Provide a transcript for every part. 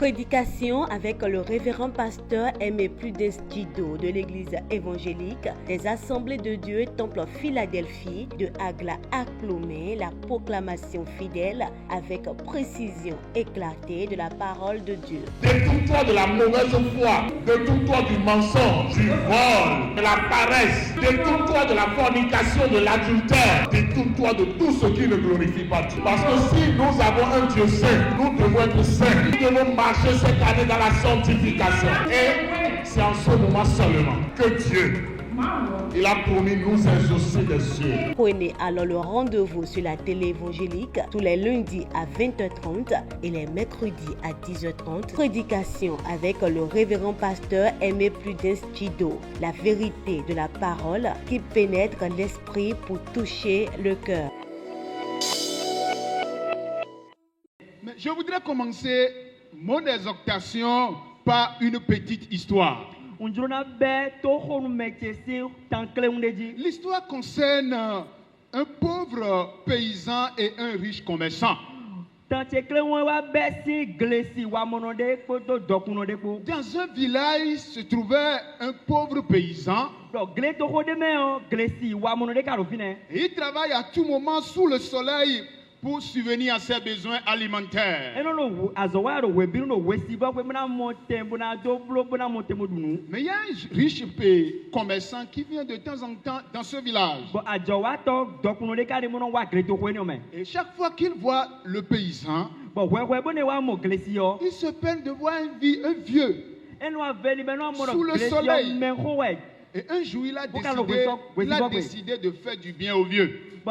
Prédication avec le révérend pasteur Aimé Prudence Djido de l'église évangélique des Assemblées de Dieu Temple Philadelphie de Agla à Clomé, la proclamation fidèle avec précision éclatée de la parole de Dieu. Détourne-toi de la mauvaise foi, détourne-toi du mensonge, du vol, de la paresse, détourne-toi de la fornication, de l'adultère, détourne-toi de tout ce qui ne glorifie pas Dieu. Parce que si nous avons un Dieu saint, nous devons être saints. Nous devons marcher cette année dans la sanctification. Et c'est en ce moment seulement que Dieu, il a promis nous exaucer des cieux. Prenez alors le rendez-vous sur la télé évangélique tous les lundis à 20h30 et les mercredis à 10h30. Prédication avec le révérend pasteur Aimé Prudence Djido. La vérité de la parole qui pénètre l'esprit pour toucher le cœur. Mais je voudrais commencer mon exhortation par une petite histoire. L'histoire concerne un pauvre paysan et un riche commerçant. Dans un village se trouvait un pauvre paysan. Et il travaille à tout moment sous le soleil pour subvenir à ses besoins alimentaires. Mais il y a un riche commerçant qui vient de temps en temps dans ce village. Et chaque fois qu'il voit le paysan, il se peine de voir un vieux sous le soleil. Et un jour, il a décidé de faire du bien au vieux. Et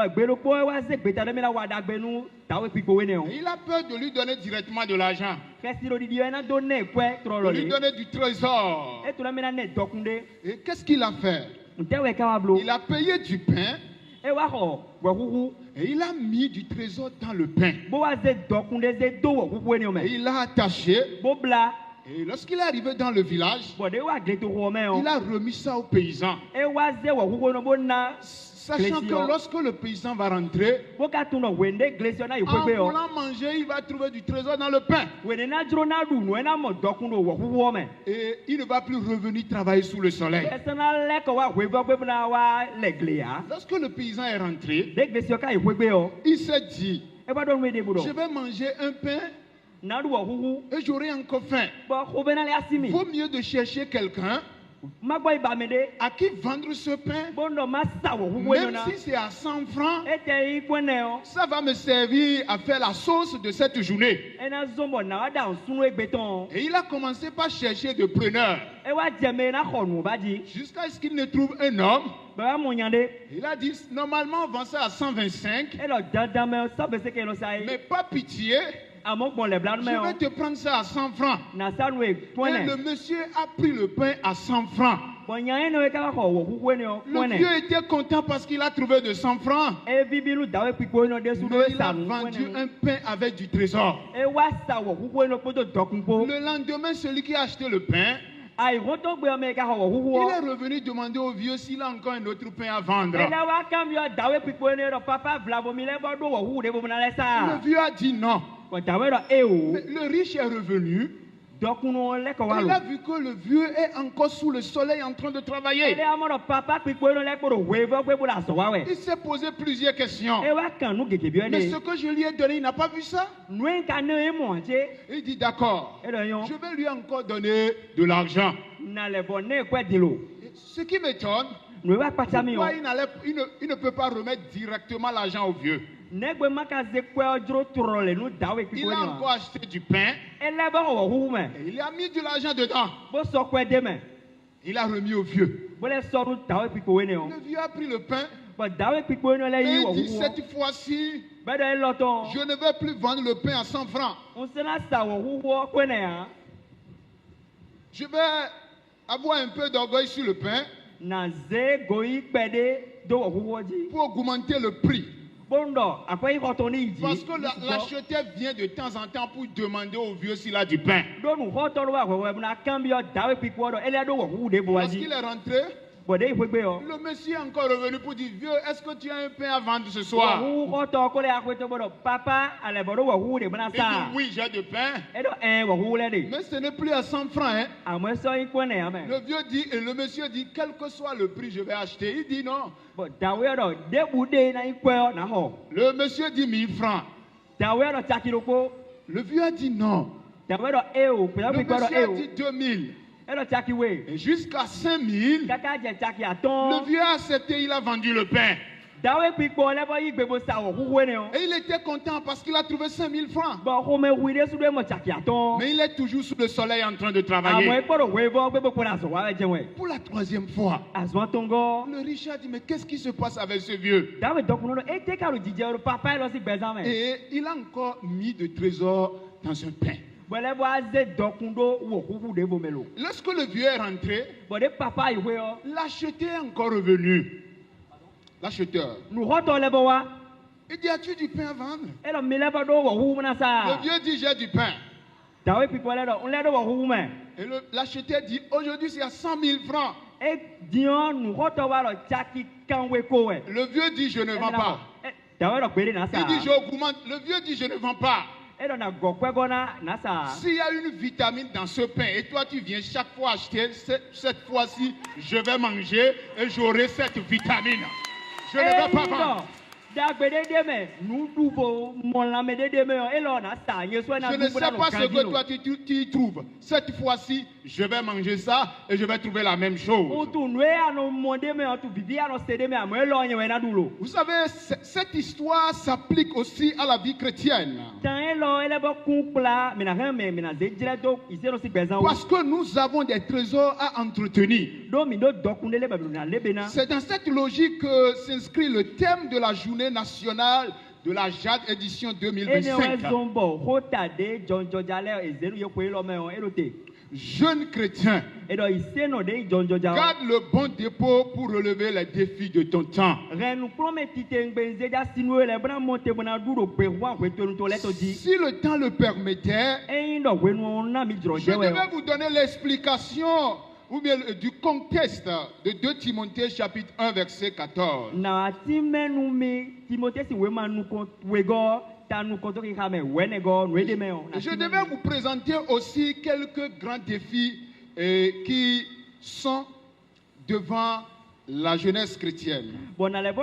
il a peur de lui donner directement de l'argent, de lui donner du trésor. Et qu'est-ce qu'il a fait? Il a payé du pain et il a mis du trésor dans le pain. Et il l'a attaché. Et lorsqu'il est arrivé dans le village, il a remis ça au paysan. Sachant que lorsque le paysan va rentrer, en voulant manger, il va trouver du trésor dans le pain. Et il ne va plus revenir travailler sous le soleil. Lorsque le paysan est rentré, il s'est dit, je vais manger un pain et j'aurai encore faim. Vaut mieux de chercher quelqu'un à qui vendre ce pain, même si c'est à 100 francs, ça va me servir à faire la sauce de cette journée. Et il a commencé par chercher de preneurs, jusqu'à ce qu'il ne trouve un homme. Il a dit, normalement on vend ça à 125, mais pas pitié, je vais te prendre ça à 100 francs. Et le monsieur a pris le pain à 100 francs. Le vieux était content parce qu'il a trouvé de 100 francs. Mais il a vendu un pain avec du trésor. Le lendemain, celui qui a acheté le pain, il est revenu demander au vieux s'il a encore un autre pain à vendre. Le vieux a dit non. Mais le riche est revenu. Il a vu que le vieux est encore sous le soleil en train de travailler. Il s'est posé plusieurs questions. Mais ce que je lui ai donné, il n'a pas vu ça. Il dit d'accord, je vais lui encore donner de l'argent. Ce qui m'étonne, pourquoi il ne peut pas remettre directement l'argent au vieux. Il a encore acheté du pain et il a mis de l'argent dedans. Il a remis au vieux. Le vieux a pris le pain et il dit, cette fois-ci, je ne vais plus vendre le pain à 100 francs. Je vais avoir un peu d'orgueil sur le pain pour augmenter le prix. Parce que l'acheteur vient de temps en temps pour demander au vieux s'il a du pain. Lorsqu'il est rentré, Le monsieur est encore revenu pour dire, vieux, est-ce que tu as un pain à vendre ce soir? Il dit, oui, j'ai du pain. Mais ce n'est plus à 100 francs. Hein? Le vieux dit, et le monsieur dit, quel que soit le prix, je vais acheter. Il dit non. Le monsieur dit 1000 francs. Le vieux a dit non. Le monsieur a dit 2000. Et jusqu'à 5000, le vieux a accepté, il a vendu le pain. Et il était content parce qu'il a trouvé 5000 francs. Mais il est toujours sous le soleil en train de travailler. Pour la troisième fois, le riche a dit, mais qu'est-ce qui se passe avec ce vieux? Et il a encore mis de trésors dans un pain. Lorsque le vieux est rentré, l'acheteur est encore revenu. L'acheteur. Il dit, as-tu du pain à vendre? Le vieux dit, j'ai du pain. Et l'acheteur dit, aujourd'hui c'est à 100 000 francs. Le vieux dit, je ne vends pas. Il dit, j'augmente. Le vieux dit, je ne vends pas. S'il y a une vitamine dans ce pain et toi tu viens chaque fois acheter, cette fois-ci je vais manger et j'aurai cette vitamine. Je ne vais pas vendre. Je ne sais pas ce que toi tu y trouves. Cette fois-ci, je vais manger ça et je vais trouver la même chose. Vous savez, cette histoire s'applique aussi à la vie chrétienne. Parce que nous avons des trésors à entretenir. C'est dans cette logique que s'inscrit le thème de la journée nationale de la JAD édition 2025. Jeunes chrétiens, garde le bon dépôt pour relever les défis de ton temps. Si le temps le permettait, je devais vous donner l'explication ou bien du contexte de 2 Timothée chapitre 1 verset 14. Je devais vous présenter aussi quelques grands défis qui sont devant la jeunesse chrétienne. La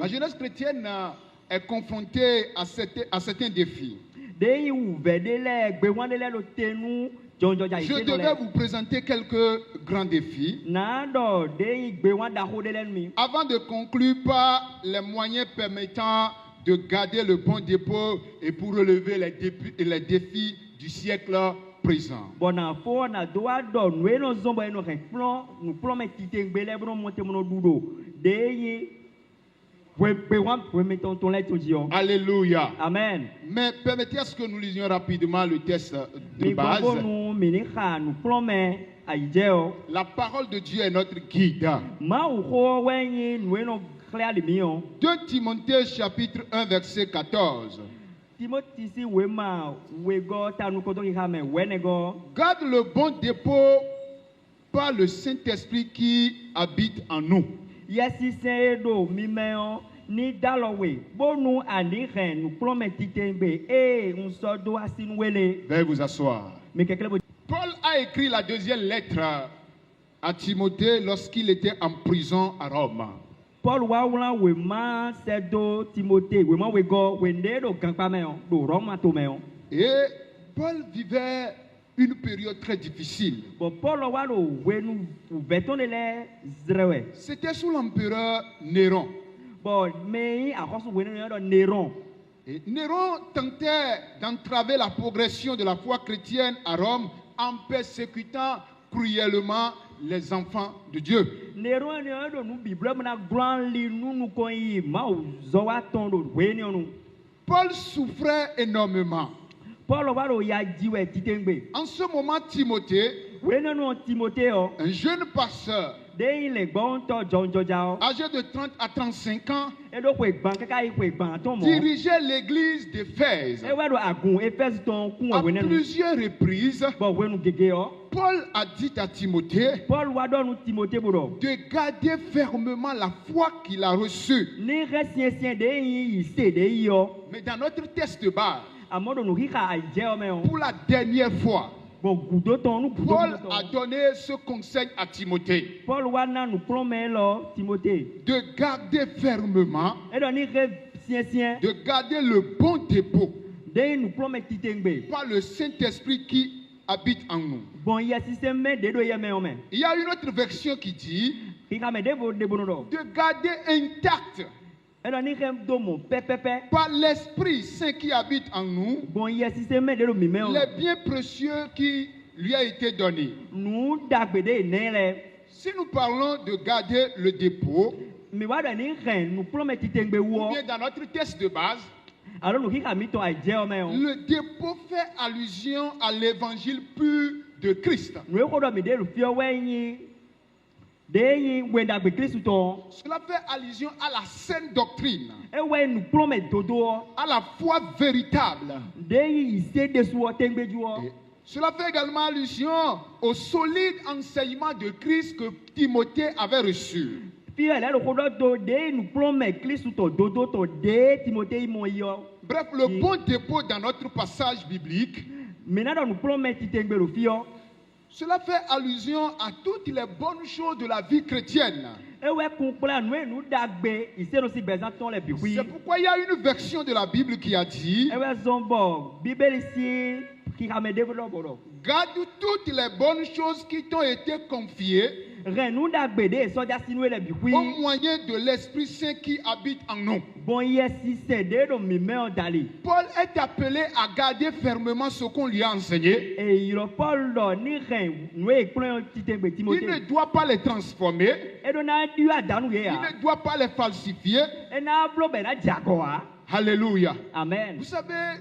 jeunesse chrétienne est confrontée à certains défis. Je devais vous présenter quelques grands défis avant de conclure par les moyens permettant de garder le bon dépôt et pour relever les défis du siècle présent. Alléluia. Amen. Mais permettez à ce que nous lisions rapidement le texte de base. La parole de Dieu est notre guide. 2 Timothée chapitre 1 verset 14. Garde le bon dépôt par le Saint-Esprit qui habite en nous. Veuillez vous asseoir. Paul a écrit la deuxième lettre à Timothée lorsqu'il était en prison à Rome. Et Paul vivait une période très difficile. C'était sous l'empereur Néron. Et Néron tentait d'entraver la progression de la foi chrétienne à Rome en persécutant cruellement les enfants de Dieu. Paul souffrait énormément. En ce moment, Timothée, un jeune pasteur, âgé de 30 à 35 ans, dirigeait l'église d'Éphèse. À plusieurs reprises, Paul a dit à Timothée de garder fermement la foi qu'il a reçue. Mais dans notre texte de base, pour la dernière fois, Paul a donné ce conseil à Timothée de garder fermement, de garder le bon dépôt par le Saint-Esprit qui habite en nous. Il y a une autre version qui dit de garder intact par l'Esprit Saint qui habite en nous les biens précieux qui lui a été donné. Si nous parlons de garder le dépôt, ou bien dans notre texte de base, le dépôt fait allusion à l'évangile pur de Christ. Cela fait allusion à la saine doctrine, à la foi véritable. Cela fait également allusion au solide enseignement de Christ que Timothée avait reçu. Bref, le bon dépôt dans notre passage biblique, cela fait allusion à toutes les bonnes choses de la vie chrétienne. C'est pourquoi il y a une version de la Bible qui a dit: garde toutes les bonnes choses qui t'ont été confiées au moyen de l'Esprit Saint qui habite en nous. Paul est appelé à garder fermement ce qu'on lui a enseigné. Il ne doit pas les transformer. Il ne doit pas les falsifier. Alléluia. Amen. Vous savez,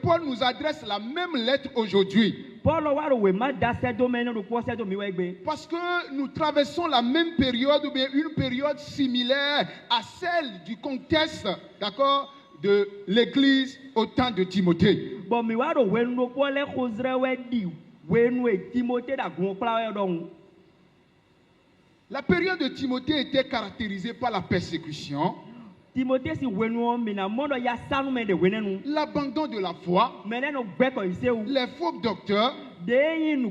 Paul nous adresse la même lettre aujourd'hui. Parce que nous traversons la même période, ou bien une période similaire à celle du contexte, d'accord, de l'église au temps de Timothée. La période de Timothée était caractérisée par la persécution, l'abandon de la foi, les faux docteurs, le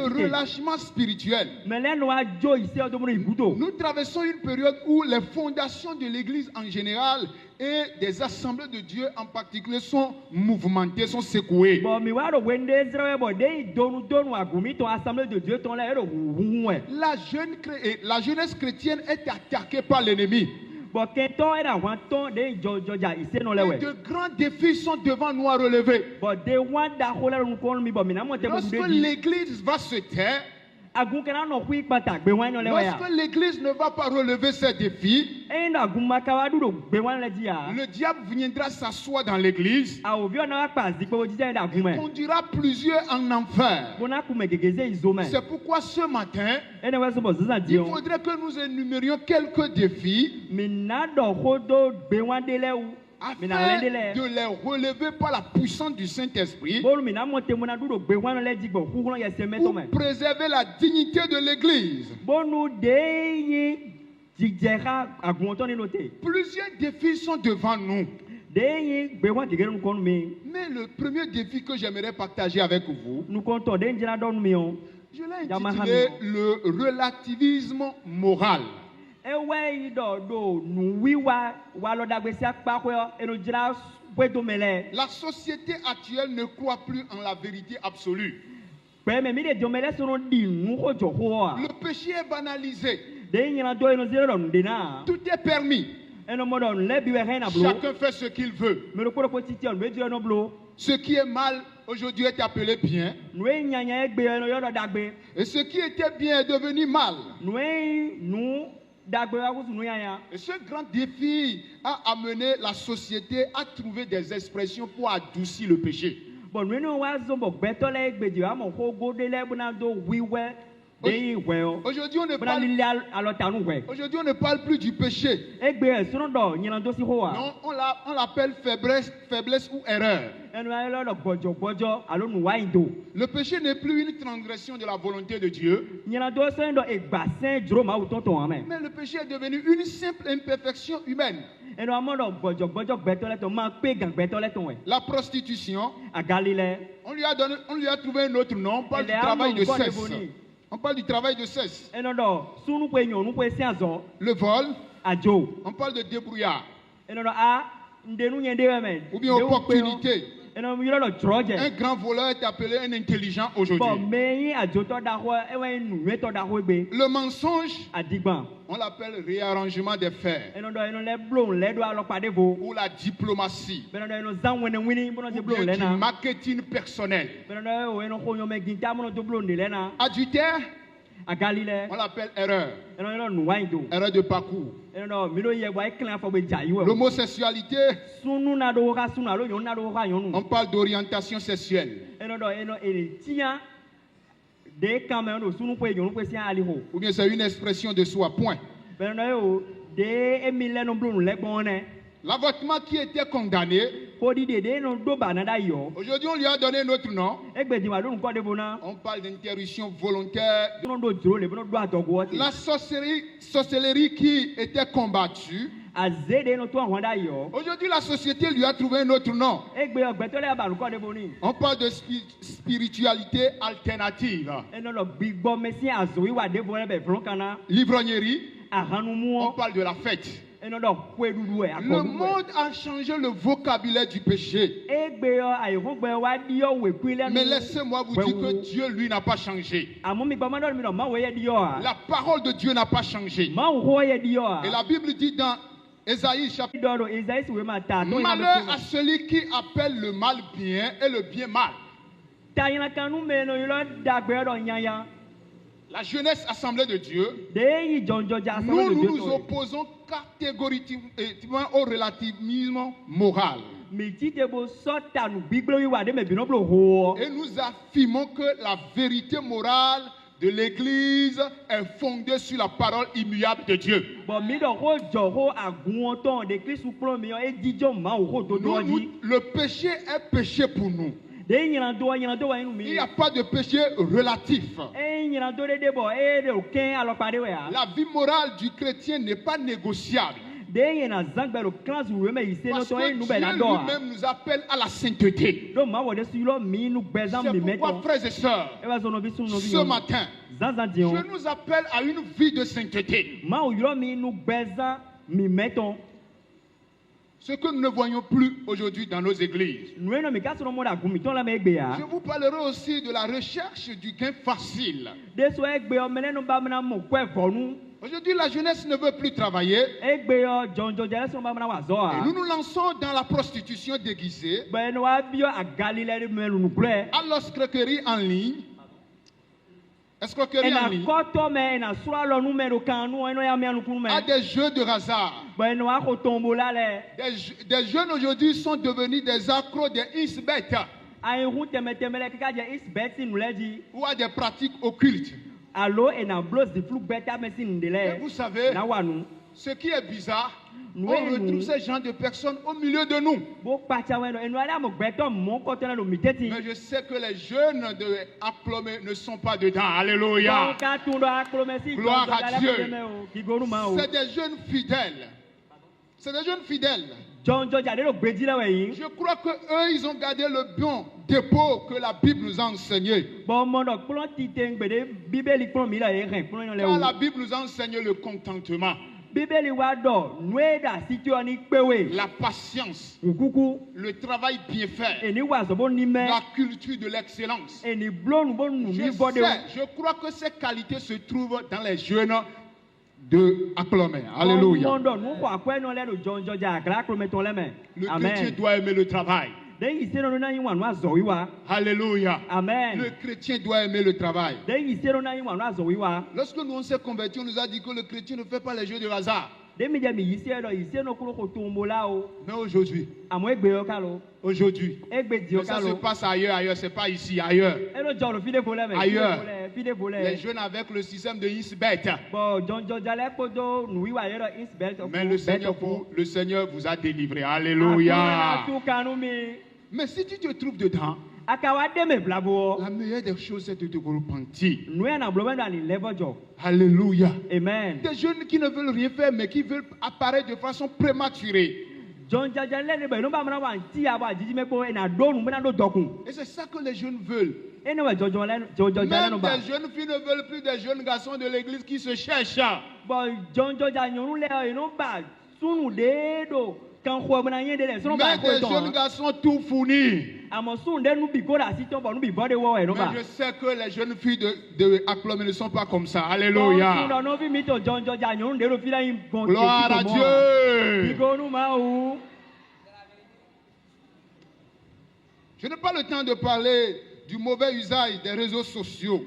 relâchement spirituel. Nous traversons une période où les fondations de l'église en général et des assemblées de Dieu en particulier sont mouvementées, sont secouées. La jeunesse chrétienne est attaquée par l'ennemi. Et de grands défis sont devant nous à relever. Lorsque l'église va se taire, lorsque l'église ne va pas relever ces défis, le diable viendra s'asseoir dans l'église et conduira plusieurs en enfer. C'est pourquoi ce matin, il faudrait que nous énumérions quelques défis afin de les relever par la puissance du Saint-Esprit pour préserver la dignité de l'église. Plusieurs défis sont devant nous. Mais le premier défi que j'aimerais partager avec vous, je l'ai intitulé le relativisme moral. La société actuelle ne croit plus en la vérité absolue. Le péché est banalisé. Tout est permis. Chacun fait ce qu'il veut. Ce qui est mal aujourd'hui est appelé bien. Et ce qui était bien est devenu mal. Et ce grand défi a amené la société à trouver des expressions pour adoucir le péché. Aujourd'hui, on ne parle plus du péché. Non, on l'appelle faiblesse ou erreur. Le péché n'est plus une transgression de la volonté de Dieu. Mais le péché est devenu une simple imperfection humaine. La prostitution, on lui a trouvé un autre nom, on parle du travail de sexe. On parle du travail de sexe. Le vol, on parle de débrouillard. Ou bien opportunité. Un grand voleur est appelé un intelligent aujourd'hui. Le mensonge, on l'appelle réarrangement des faits. Ou la diplomatie. Ou bien du marketing personnel. Adultère, on l'appelle erreur. Erreur de parcours. L'homosexualité, on parle d'orientation sexuelle. Ou bien c'est une expression de soi, point. L'avortement qui était condamné, aujourd'hui on lui a donné un autre nom. On parle d'interruption volontaire. La sorcellerie qui était combattue, aujourd'hui la société lui a trouvé un autre nom. On parle de spiritualité alternative. L'ivrognerie, on parle de la fête. Le monde a changé le vocabulaire du péché. Mais laissez-moi vous dire que Dieu, lui, n'a pas changé. La parole de Dieu n'a pas changé. Et la Bible dit dans Ésaïe chapitre 1, malheur à celui qui appelle le mal bien et le bien mal. La jeunesse assemblée de Dieu, nous nous opposons catégoriquement au relativisme moral. Et nous affirmons que la vérité morale de l'Église est fondée sur la parole immuable de Dieu. Le péché est péché pour nous. Il n'y a pas de péché relatif. La vie morale du chrétien n'est pas négociable. Parce que Dieu lui-même nous appelle à la sainteté. C'est pourquoi, frères et sœurs, ce matin, je nous appelle à une vie de sainteté. Ce que nous ne voyons plus aujourd'hui dans nos églises. Je vous parlerai aussi de la recherche du gain facile. Aujourd'hui, la jeunesse ne veut plus travailler. Et nous nous lançons dans la prostitution déguisée, à l'escroquerie en ligne. Escroquerie en ligne, à des jeux de hasard. Des jeunes aujourd'hui sont devenus des accros des X-Bet ou à des pratiques occultes. Et vous savez, ce qui est bizarre, on retrouve ces gens de personnes au milieu de nous. Mais je sais que les jeunes de Aplomé ne sont pas dedans. Alléluia. Gloire à Dieu. C'est des jeunes fidèles. C'est des jeunes fidèles. Je crois qu'eux, ils ont gardé le bon dépôt que la Bible nous a enseigné. Car la Bible nous a enseigné le contentement, la patience, le travail bien fait, la culture de l'excellence. Je crois que ces qualités se trouvent dans les jeunes de Aplomé. Alléluia. Le chrétien doit aimer le travail. Alléluia. Amen. Le chrétien doit aimer le travail. Lorsque nous on s'est convertis, on nous a dit que le chrétien ne fait pas les jeux de hasard. Mais aujourd'hui, aujourd'hui, ça se passe ailleurs, c'est pas ici, ailleurs. Ailleurs, les jeunes avec le système de Insbet. Mais le Seigneur vous a délivré. Alléluia. Mais si tu te trouves dedans, la meilleure des choses, c'est de te repentir. Alléluia. Amen. Des jeunes qui ne veulent rien faire, mais qui veulent apparaître de façon prématurée. Et c'est ça que les jeunes veulent. Même des jeunes filles ne veulent plus des jeunes garçons de l'église qui se cherchent. Même des jeunes garçons tout fournis. Mais je sais que les jeunes filles de Aklom ne sont pas comme ça. Alléluia. Gloire à Dieu. Je n'ai pas le temps de parler du mauvais usage des réseaux sociaux.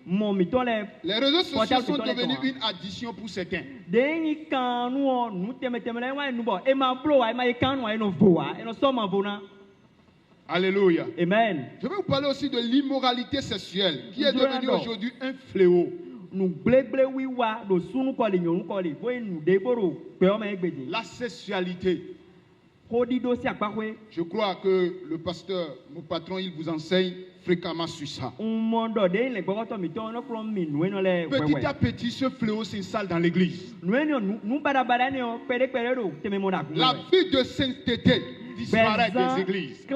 Les réseaux sociaux sont devenus une addiction pour certains. Alléluia. Amen. Je vais vous parler aussi de l'immoralité sexuelle qui est devenue aujourd'hui un fléau. La sexualité. Je crois que le pasteur, mon patron, il vous enseigne fréquemment sur ça. Petit à petit, ce fléau s'installe dans l'église. La vie de sainteté disparaît des églises.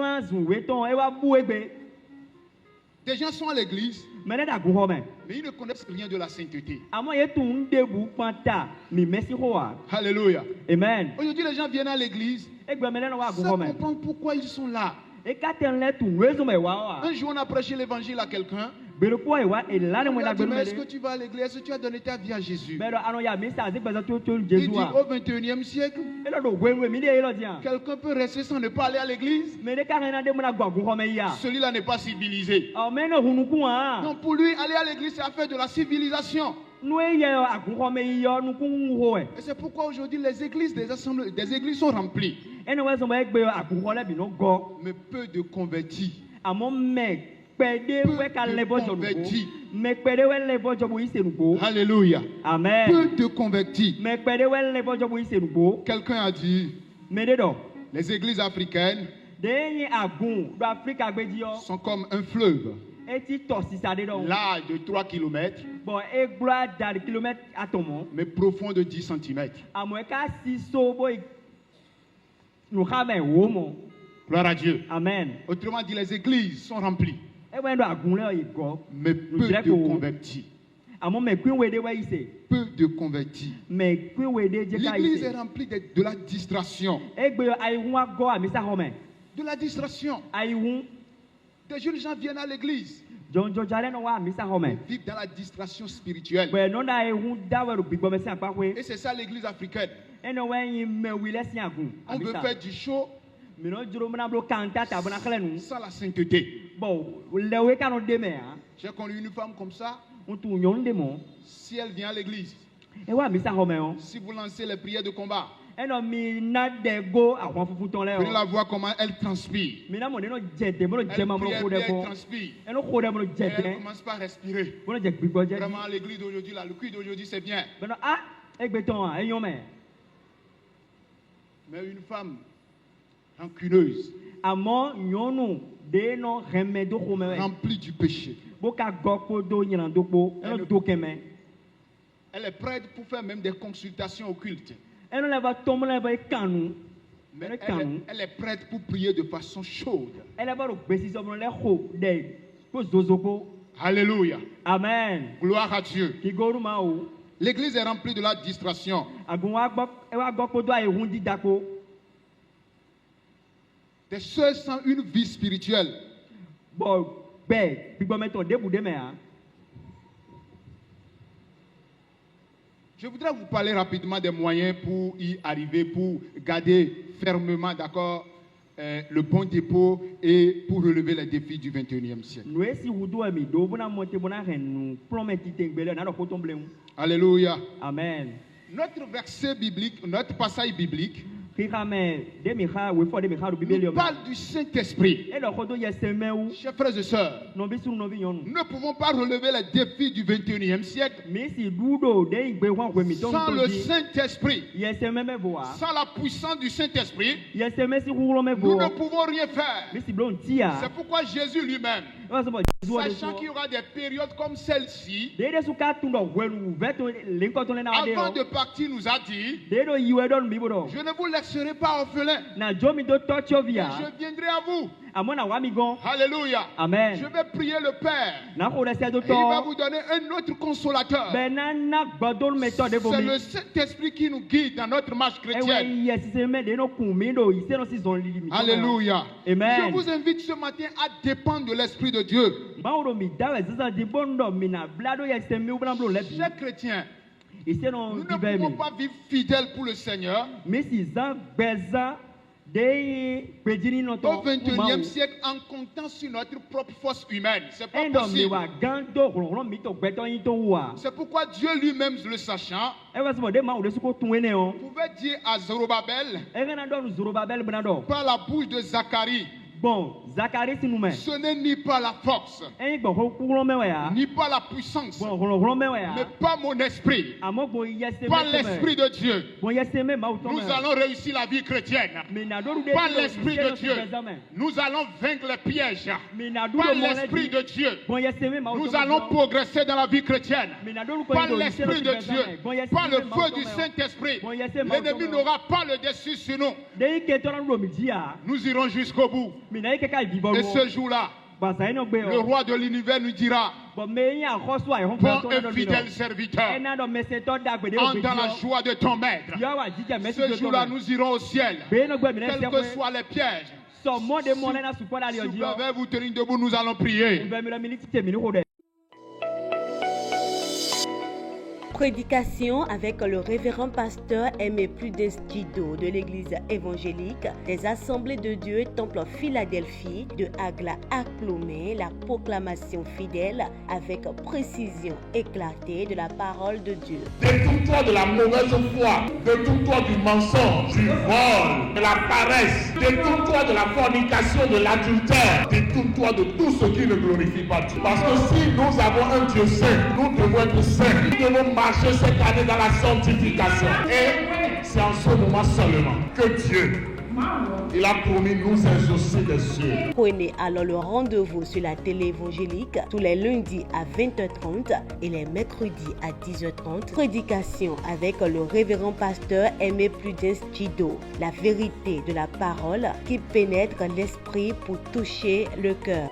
Des gens sont à l'église, mais ils ne connaissent rien de la sainteté. Alléluia. Amen. Aujourd'hui, les gens viennent à l'église sans comprendre pourquoi ils sont là. Un jour, on a prêché l'évangile à quelqu'un. Mais est-ce que tu vas à l'église? Est-ce que tu as donné ta vie à Jésus? Il dit au 21e siècle, quelqu'un peut rester sans ne pas aller à l'église? Celui-là n'est pas civilisé. Donc pour lui, aller à l'église, c'est affaire de la civilisation. Et c'est pourquoi aujourd'hui les églises des églises sont remplies. Mais peu de convertis. Alléluia. Amen. Peu de convertis. Quelqu'un a dit, les églises africaines sont comme un fleuve large de 3 km, mais profond de 10 cm. Gloire à Dieu. Amen. Autrement dit, les églises sont remplies, mais peu de convertis. Peu de convertis. L'église est remplie de la distraction. De la distraction. Des jeunes gens viennent à l'église. Ils vivent dans la distraction spirituelle. Et c'est ça l'église africaine. On veut faire du show sans la sainteté. J'ai connu une femme comme ça. Si elle vient à l'église, si vous lancez les prières de combat, venez la voir comment elle transpire. Elle transpire. Elle commence pas à respirer. Vraiment, l'église d'aujourd'hui, le culte d'aujourd'hui, c'est bien. Mais une femme rancuneuse, remplie du péché, elle est prête pour faire même des consultations occultes. Mais elle est prête pour prier de façon chaude. Alléluia. Amen. Gloire à Dieu. L'église est remplie de la distraction. Des sœurs sans une vie spirituelle. Je voudrais vous parler rapidement des moyens pour y arriver, pour garder fermement, d'accord, le bon dépôt et pour relever les défis du 21e siècle. Alléluia. Amen. Notre verset biblique, notre passage biblique nous parle du Saint-Esprit. Chers frères et sœurs, nous ne pouvons pas relever les défis du 21e siècle sans le Saint-Esprit. Sans la puissance du Saint-Esprit, nous ne pouvons rien faire. C'est pourquoi Jésus lui-même, sachant qu'il y aura des périodes comme celle-ci, avant de partir, nous a dit: je ne vous laisserai pas orphelin, je viendrai à vous. Alléluia. Amen. Je vais prier le Père et il va vous donner un autre consolateur. C'est le Saint-Esprit qui nous guide dans notre marche chrétienne. Alléluia. Amen. Je vous invite ce matin à dépendre de l'Esprit de Dieu. Chers chrétiens, nous ne pouvons pas vivre fidèles pour le Seigneur au 21e siècle en comptant sur notre propre force humaine. C'est pas possible. C'est pourquoi Dieu lui-même, le sachant, pouvait dire à Zorobabel par la bouche de Zacharie: ce n'est ni par la force, ni par la puissance, mais par mon esprit, par l'Esprit de Dieu, nous allons réussir la vie chrétienne. Par l'Esprit de Dieu, nous allons vaincre les pièges. Par l'Esprit de Dieu, nous allons progresser dans la vie chrétienne. Par l'Esprit de Dieu, par le feu du Saint-Esprit, l'ennemi n'aura pas le dessus sur nous. Nous irons jusqu'au bout. Et ce jour-là, le roi de l'univers nous dira: bon, un fidèle serviteur, entre dans la joie de ton maître. Ce jour-là, nous irons au ciel, quels que soient les pièges. Si vous pouvez vous tenir debout, nous allons prier. Prédication avec le révérend pasteur Aimé Prudence Djido de l'église évangélique des Assemblées de Dieu Temple Philadelphie de Agla à Clomé, la proclamation fidèle avec précision éclatée de la parole de Dieu. Détourne-toi de la mauvaise foi, détourne-toi du mensonge, du vol, de la paresse, détourne-toi de la fornication, de l'adultère, détourne-toi de tout ce qui ne glorifie pas Dieu. Parce que si nous avons un Dieu saint, nous devons être saints, nous devons marcher cette année dans la sanctification. Et c'est en ce moment seulement que Dieu, il a promis nous exaucer des cieux. Prenez alors le rendez-vous sur la télé évangélique tous les lundis à 20h30 et les mercredis à 10h30. Prédication avec le révérend pasteur Aimé Prudence Djido. La vérité de la parole qui pénètre l'esprit pour toucher le cœur.